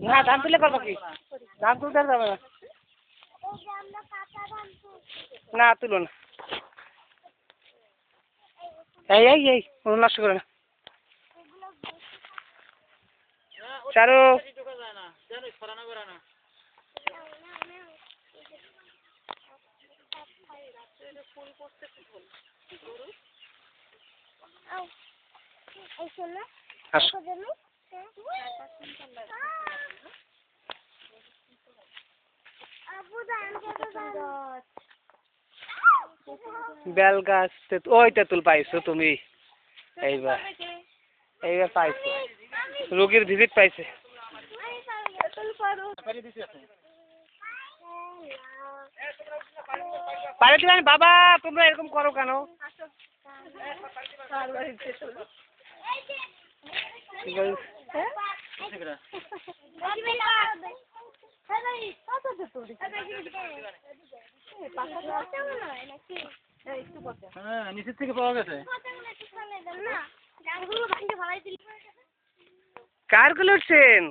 না ধান তুলে করবো কি? ধান তুলতে যাবে না। না তুলো না। এই এই এই নষ্ট করে না। চারু বেল গাছ ওই তেঁতুল পাইছো তুমি। এইবার এইবার পাইছো, রোগীর ভিজিট পাইছে। পারে দিলেন বাবা, তোমরা এরকম করো কেন? নিচের থেকে পাওয়া গেছে। কার গুলো উঠছেন?